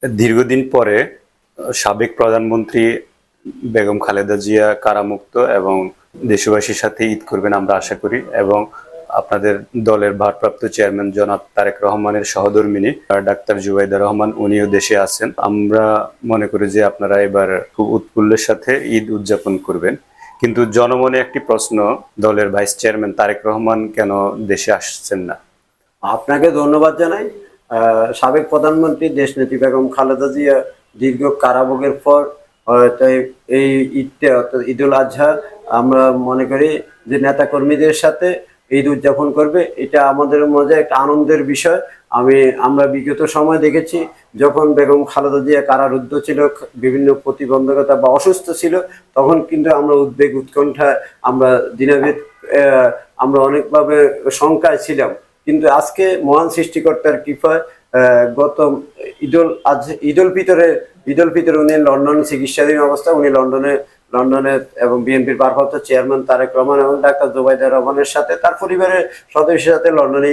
দীর্ঘদিন পরে সাবেক প্রধানমন্ত্রী বেগম খালেদা জিয়া কারামুক্ত এবং দেশবাসীর সাথে ঈদ করবেন আমরা আশা করি। এবং আপনাদের দলের ভারপ্রাপ্ত চেয়ারম্যান জনাব তারেক রহমানের সহধর্মিণী ডাক্তার জুবাইদা রহমান উনিও দেশে আছেন। আমরা মনে করি যে আপনারা এবার খুব উৎফুল্লের সাথে ঈদ উদযাপন করবেন। কিন্তু জনমনে একটি প্রশ্ন, দলের ভাইস চেয়ারম্যান তারেক রহমান কেন দেশে আসছেন না? আপনাকে ধন্যবাদ জানাই। সাবেক প্রধানমন্ত্রী দেশনেত্রী বেগম খালেদা জিয়া দীর্ঘ কারাভোগের পর তাই এই ঈদটা অর্থাৎ ঈদুল আজহা আমরা মনে করি যে নেতা কর্মীদের সাথে ঈদ উদযাপন করবে, এটা আমাদের মধ্যে একটা আনন্দের বিষয়। আমরা বিগত সময় দেখেছি যখন বেগম খালেদা জিয়া কারারুদ্ধ ছিল, বিভিন্ন প্রতিবন্ধকতা বা অসুস্থ ছিল, তখন কিন্তু আমরা উদ্বেগ উৎকণ্ঠা আমরা দিনাভেদ আমরা অনেকভাবে শঙ্কায় ছিলাম। কিন্তু আজকে মহান সৃষ্টিকর্তার কৃপায় গত ঈদুল ফিতরে উনি লন্ডন চিকিৎসাধীন অবস্থা, উনি লন্ডনে এবং বিএনপির ভারপ্রাপ্ত চেয়ারম্যান তারেক রহমান এবং ডাক্তার জুবাইদা রহমানের সাথে তার পরিবারের সদস্যের সাথে লন্ডনে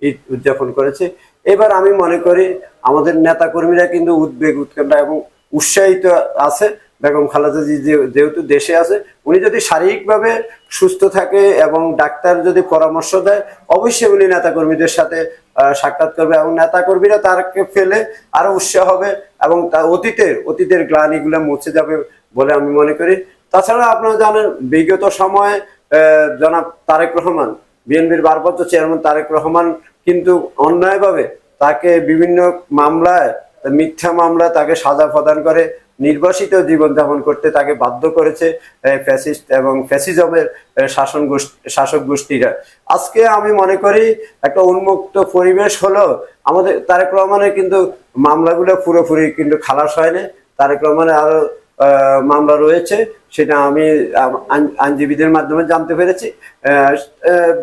ঈদ উদযাপন করেছে। এবার আমি মনে করি আমাদের নেতা কর্মীরা কিন্তু উদ্বেগ উৎকণ্ঠা এবং উৎসাহিত আছে। বেগম খালেদা জি যেহেতু দেশে আছে, উনি যদি শারীরিকভাবে সুস্থ থাকে এবং ডাক্তার যদি পরামর্শ দেয়, অবশ্যই উনি নেতা কর্মীদের সাথে সাক্ষাৎ করবে এবং নেতা কর্মীরা তারকে ফেলে আরো উৎসাহ হবে এবং তার অতীতের গ্লানিগুলো মুছে যাবে বলে আমি মনে করি। তাছাড়া আপনারা জানেন বিগত সময়ে জনাব তারেক রহমান, বিএনপির ভারপ্রাপ্ত চেয়ারম্যান তারেক রহমান কিন্তু অন্যায়ভাবে তাকে বিভিন্ন মামলায়, মিথ্যা মামলা তাকে সাজা প্রদান করে নির্বাসিত জীবনযাপন করতে তাকে বাধ্য করেছে ফ্যাসিস্ট এবং ফ্যাসিজমের শাসক গোষ্ঠীরা। আজকে আমি মনে করি একটা উন্মুক্ত পরিবেশ হলো আমাদের তারেক রহমানের কিন্তু মামলাগুলো পুরোপুরি কিন্তু খালাস হয়নি। তারেক রহমানের আরো মামলা রয়েছে, সেটা আমি আইনজীবীদের মাধ্যমে জানতে পেরেছি।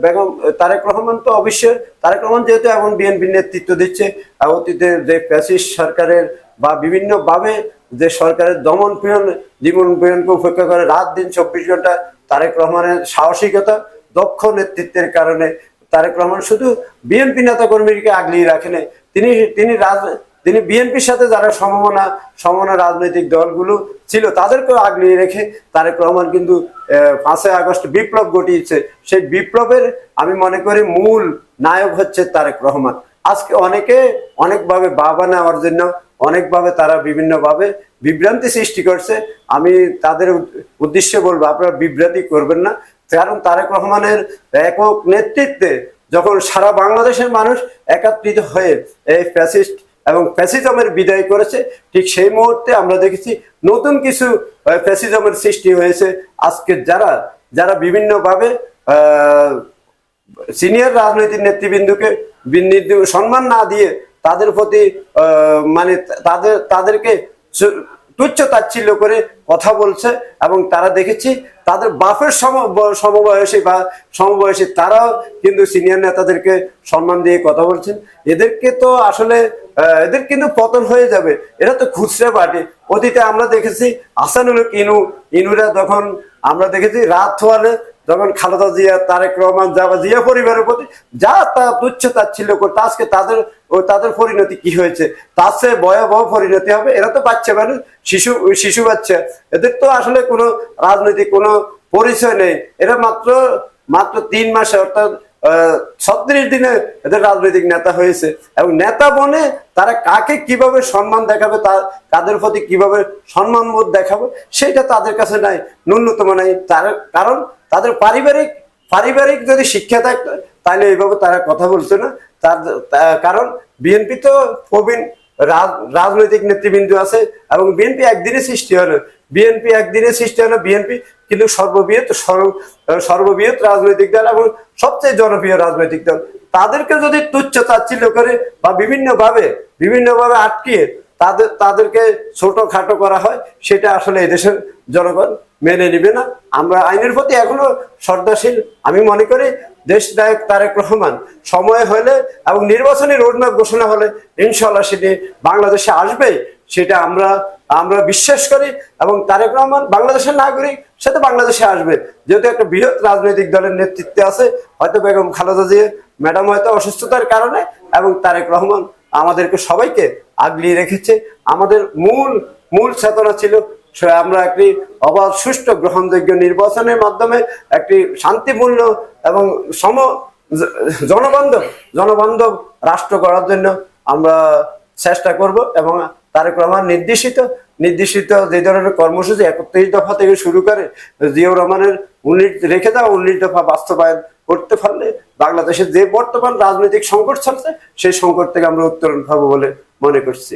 বেগম তারেক রহমান তো অবশ্যই, তারেক রহমান যেহেতু এখন বিএনপির নেতৃত্ব দিচ্ছে, অতীতের যে ফ্যাসিস্ট সরকারের বা বিভিন্নভাবে যে সরকারের দমন পীড়ন জীবন পীড়নকে উপেক্ষা করে রাত দিন 24 ঘন্টা তারেক রহমানের সাহসিকতা, দক্ষ নেতৃত্বের কারণে তারেক রহমান শুধু বিএনপি নেতা কর্মীকে আগলিয়ে রাখেন, তিনি বিএনপির সাথে যারা সমমনা রাজনৈতিক দলগুলো ছিল তাদেরকেও আগলিয়ে রেখে তারেক রহমান কিন্তু 5ই আগস্ট বিপ্লব ঘটিয়েছে। সেই বিপ্লবের আমি মনে করি মূল নায়ক হচ্ছে তারেক রহমান। আজকে অনেকভাবে বাবা নেওয়ার জন্য অনেকভাবে তারা বিভিন্নভাবে বিভ্রান্তি সৃষ্টি করছে। আমি তাদের উদ্দেশ্যে বলবো আপনারা বিভ্রান্তি করবেন না, কারণ তারেক রহমানের একক নেতৃত্বে যখন সারা বাংলাদেশের মানুষ একত্রিত হয়ে এই ফ্যাসিস্ট এবং ফ্যাসিজমের বিদায় করেছে, ঠিক সেই মুহূর্তে আমরা দেখেছি নতুন কিছু ফ্যাসিজমের সৃষ্টি হয়েছে। আজকে যারা বিভিন্নভাবে সিনিয়র রাজনৈতিক নেতৃবৃন্দকে সম্মান না দিয়ে তাদের প্রতি মানে তাদেরকে তুচ্ছ তাচ্ছিল্য করে কথা বলছে এবং তারা দেখেছি তাদের বাপের সমবয়সী তারাও কিন্তু সিনিয়র নেতাদেরকে সম্মান দিয়ে কথা বলছেন। এদেরকে তো আসলে এদের কিন্তু পতন হয়ে যাবে, এরা তো খুচরা পার্টি। অতীতে আমরা দেখেছি আসানুল ইনুরা যখন আমরা দেখেছি রাত হওয়ালে যখন খালেদা জিয়া, তারেক রহমান, জিয়া পরিবারের প্রতি যা তা তুচ্ছ তাচ্ছিল্য করতে, আজকে তাদের পরিণতি কি হয়েছে, তার চেয়ে ভয়াবহ পরিণতি হবে। এরা তো বাচ্চা মানুষ, শিশু বাচ্চা, এদের তো আসলে কোনো রাজনৈতিক কোনো পরিচয় নেই। এরা মাত্র 3 মাসে অর্থাৎ 36 দিনে এদের রাজনৈতিক নেতা হয়েছে এবং নেতা বনে তারা কাকে কিভাবে সম্মান দেখাবে, তাদের প্রতি কিভাবে সম্মানবোধ দেখাবে সেটা তাদের কাছে নাই, ন্যূনতম নাই। কারণ তাদের পারিবারিক যদি শিক্ষা থাকতো তাহলে এইভাবে তারা কথা বলতো না। কারণ বিএনপি তো প্রবীণ রাজনৈতিক নেতৃবৃন্দ আছে এবং বিএনপি একদিনে সৃষ্টি হলো, বিএনপি কিন্তু সর্ববৃহৎ রাজনৈতিক দল এবং সবচেয়ে জনপ্রিয় রাজনৈতিক দল। তাদেরকে যদি তুচ্ছ তাচ্ছিল্য করে বা বিভিন্নভাবে আটকিয়ে তাদেরকে ছোট খাটো করা হয়, সেটা আসলে এদেশের জনগণ মেনে নিবে না। আমরা আইনের প্রতি এখনো শ্রদ্ধাশীল। আমি মনে করি দেশ নায়ক তারেক রহমান সময় হলে এবং নির্বাচনী রোডম্যাপ ঘোষণা হলে ইনশাল্লাহ সেটি বাংলাদেশে আসবে, সেটা আমরা বিশ্বাস করি। এবং তারেক রহমান বাংলাদেশের নাগরিক, সে তো বাংলাদেশে আসবে, যেহেতু একটা বৃহৎ রাজনৈতিক দলের নেতৃত্বে আছে। হয়তো বেগম খালেদা জিয়া ম্যাডাম হয়তো অসুস্থতার কারণে এবং তারেক রহমান আমাদেরকে সবাইকে আগলিয়ে রেখেছে। আমাদের মূল চেতনা ছিল আমরা একটি অবাধ সুষ্ঠু গ্রহণযোগ্য নির্বাচনের মাধ্যমে একটি শান্তিপূর্ণ এবং জনবান্ধব রাষ্ট্র করার জন্য আমরা চেষ্টা করব। এবং তারেক রহমান নির্দেশিত যে ধরনের কর্মসূচি 31 দফা থেকে শুরু করে জিয়াউর রহমানের রেখে দেওয়া 19 দফা বাস্তবায়ন করতে পারলে বাংলাদেশের যে বর্তমান রাজনৈতিক সংকট চলছে সেই সংকট থেকে আমরা উত্তরণ পাবো বলে মনে করছি।